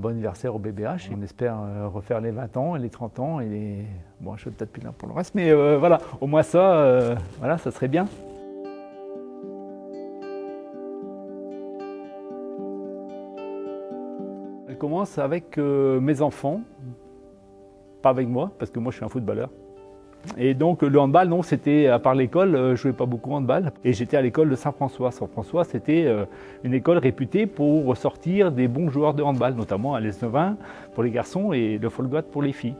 bon anniversaire au BBH. On espère refaire les 20 ans et les 30 ans. Et bon, je suis peut-être plus là pour le reste, mais voilà, au moins ça, voilà, ça serait bien. Elle commence avec mes enfants, pas avec moi, parce que moi je suis un footballeur. Et donc le handball, non, c'était, à part l'école, je jouais pas beaucoup au handball. Et j'étais à l'école de Saint-François. Saint-François, c'était une école réputée pour sortir des bons joueurs de handball, notamment à l'Esnevin pour les garçons et le Folgoat pour les filles.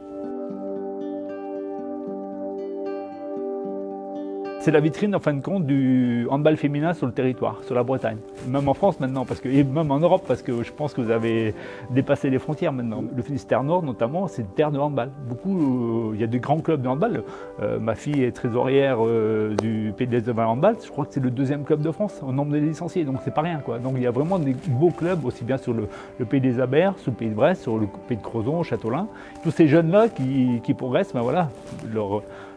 C'est la vitrine, en fin de compte, du handball féminin sur le territoire, sur la Bretagne. Même en France maintenant, et même en Europe, parce que je pense que vous avez dépassé les frontières maintenant. Le Finistère Nord, notamment, c'est une terre de handball. Il y a de grands clubs de handball. Ma fille est trésorière du Pays de l'Esnevin handball. Je crois que c'est le 2e club de France au nombre de licenciés, donc c'est pas rien, quoi. Donc il y a vraiment des beaux clubs, aussi bien sur le Pays des Abers, sur le Pays de Brest, sur le Pays de Crozon, Châteaulin. Tous ces jeunes-là qui progressent, ben voilà,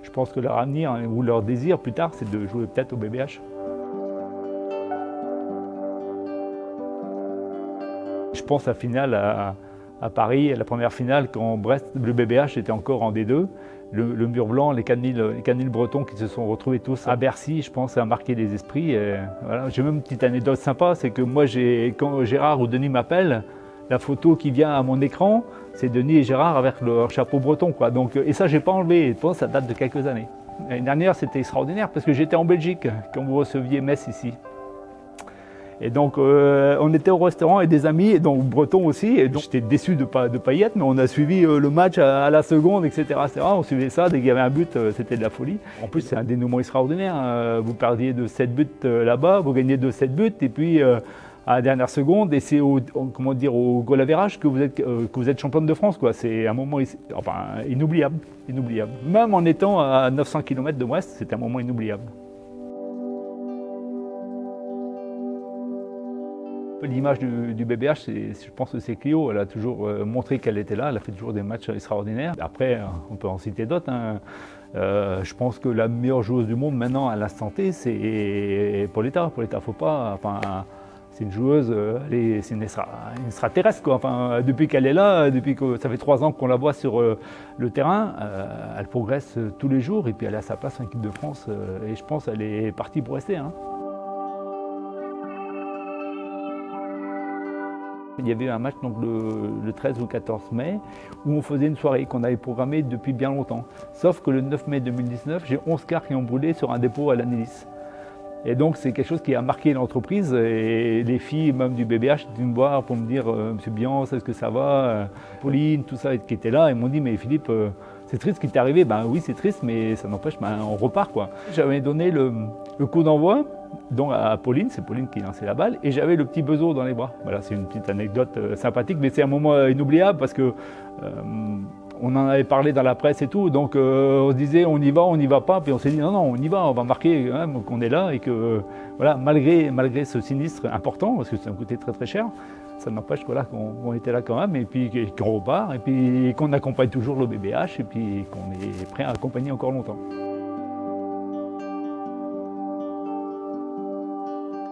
je pense que leur avenir ou leur désir plus tard, c'est de jouer peut-être au BBH. Je pense à la finale à Paris, à la première finale, quand Brest, le BBH était encore en D2. Le mur blanc, les 4000 Bretons qui se sont retrouvés tous à Bercy, je pense, a marqué les esprits. Voilà. J'ai même une petite anecdote sympa, c'est que moi, quand Gérard ou Denis m'appellent, la photo qui vient à mon écran, c'est Denis et Gérard avec leur chapeau breton, quoi. Donc, et ça, je n'ai pas enlevé. Je pense que ça date de quelques années. L'année dernière, c'était extraordinaire parce que j'étais en Belgique quand vous receviez Metz ici. Et donc, on était au restaurant avec des amis, et donc bretons aussi. Et donc, j'étais déçu de pas y être, mais on a suivi le match à la seconde, etc., etc. On suivait ça, dès qu'il y avait un but, c'était de la folie. En plus, c'est un dénouement extraordinaire. Vous perdiez de 7 buts là-bas, vous gagnez de 7 buts, et puis à la dernière seconde, et c'est au goal average que vous êtes championne de France, quoi. C'est un moment inoubliable, inoubliable. Même en étant à 900 km de Brest, c'était un moment inoubliable. L'image du BBH, je pense que c'est Clio. Elle a toujours montré qu'elle était là, elle a fait toujours des matchs extraordinaires. Après, on peut en citer d'autres, hein. Je pense que la meilleure joueuse du monde maintenant à l'instant T, c'est Pauletta. Pauletta, faut pas. Enfin, c'est une joueuse, c'est une extraterrestre, quoi. Enfin, depuis qu'elle est là, depuis que ça fait 3 ans qu'on la voit sur le terrain, elle progresse tous les jours et puis elle a sa place en équipe de France. Et je pense qu'elle est partie pour rester, hein. Il y avait un match donc, le 13 ou 14 mai où on faisait une soirée qu'on avait programmée depuis bien longtemps. Sauf que le 9 mai 2019, j'ai 11 cars qui ont brûlé sur un dépôt à l'Anélis. Et donc c'est quelque chose qui a marqué l'entreprise et les filles même du BBH étaient venues me voir pour me dire Monsieur Biance, est-ce que ça va, Pauline, tout ça qui était là, et m'ont dit mais Philippe, c'est triste ce qui t'est arrivé. Ben oui, c'est triste, mais ça n'empêche, on repart, quoi. J'avais donné le coup d'envoi donc à Pauline, c'est Pauline qui lançait la balle, et j'avais le petit Bezo dans les bras. Voilà, c'est une petite anecdote sympathique, mais c'est un moment inoubliable parce que on en avait parlé dans la presse et tout, donc on se disait on y va pas, puis on s'est dit non, on y va, on va marquer qu'on est là et que voilà, malgré ce sinistre important, parce que ça a coûté très très cher, ça n'empêche voilà, qu'on était là quand même, et puis qu'on repart, et puis qu'on accompagne toujours le BBH, et puis qu'on est prêt à accompagner encore longtemps.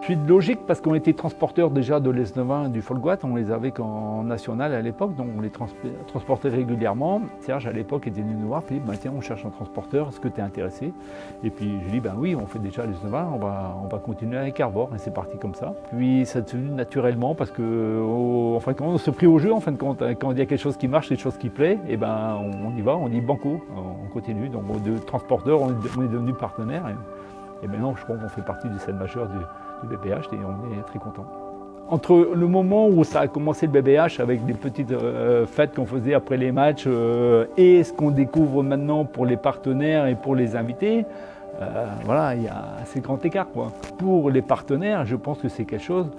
Suite logique parce qu'on était transporteurs déjà de l'Esnevin du Folgoat, on les avait qu'en national à l'époque, donc on les transportait régulièrement. Serge à l'époque était venu nous voir, Philippe, tiens, on cherche un transporteur, est-ce que tu es intéressé? Et puis je lui ai dit, oui, on fait déjà l'Esnevin, on va continuer avec Arbor, et c'est parti comme ça. Puis ça s'est venu naturellement parce que, en fin de compte, on se prie au jeu, en fin de compte, quand il y a quelque chose qui marche, quelque chose qui plaît, et on y va, on dit banco, on continue. Donc de transporteur, on est devenu partenaire, et maintenant je crois qu'on fait partie du scène majeur du BBH et on est très content. Entre le moment où ça a commencé le BBH avec des petites fêtes qu'on faisait après les matchs et ce qu'on découvre maintenant pour les partenaires et pour les invités, voilà, il y a un assez grand écart, quoi. Pour les partenaires, je pense que c'est quelque chose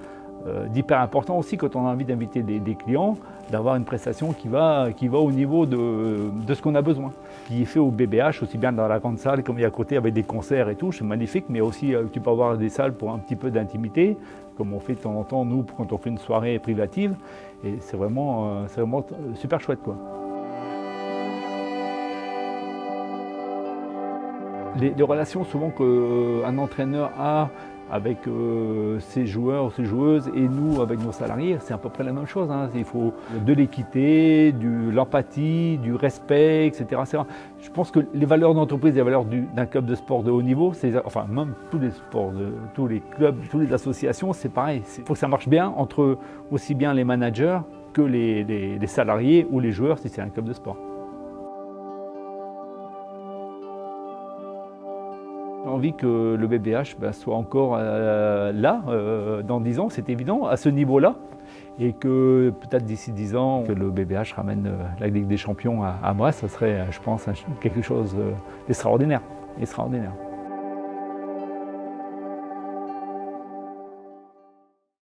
d'hyper important aussi quand on a envie d'inviter des clients, d'avoir une prestation qui va au niveau de ce qu'on a besoin. Qui est fait au BBH, aussi bien dans la grande salle comme il y a à côté avec des concerts et tout, c'est magnifique, mais aussi tu peux avoir des salles pour un petit peu d'intimité, comme on fait de temps en temps nous quand on fait une soirée privative, et c'est vraiment super chouette, quoi. Les relations souvent qu'un entraîneur a avec ses joueurs, ses joueuses et nous avec nos salariés, c'est à peu près la même chose. Il faut de l'équité, de l'empathie, du respect, etc. Je pense que les valeurs d'entreprise et les valeurs d'un club de sport de haut niveau, enfin même tous les sports, tous les clubs, toutes les associations, c'est pareil. Il faut que ça marche bien entre aussi bien les managers que les salariés ou les joueurs si c'est un club de sport. J'ai envie que le BBH soit encore là, dans 10 ans, c'est évident, à ce niveau-là, et que peut-être d'ici 10 ans, que le BBH ramène la Ligue des Champions à Brest, ça serait, je pense, quelque chose d'extraordinaire.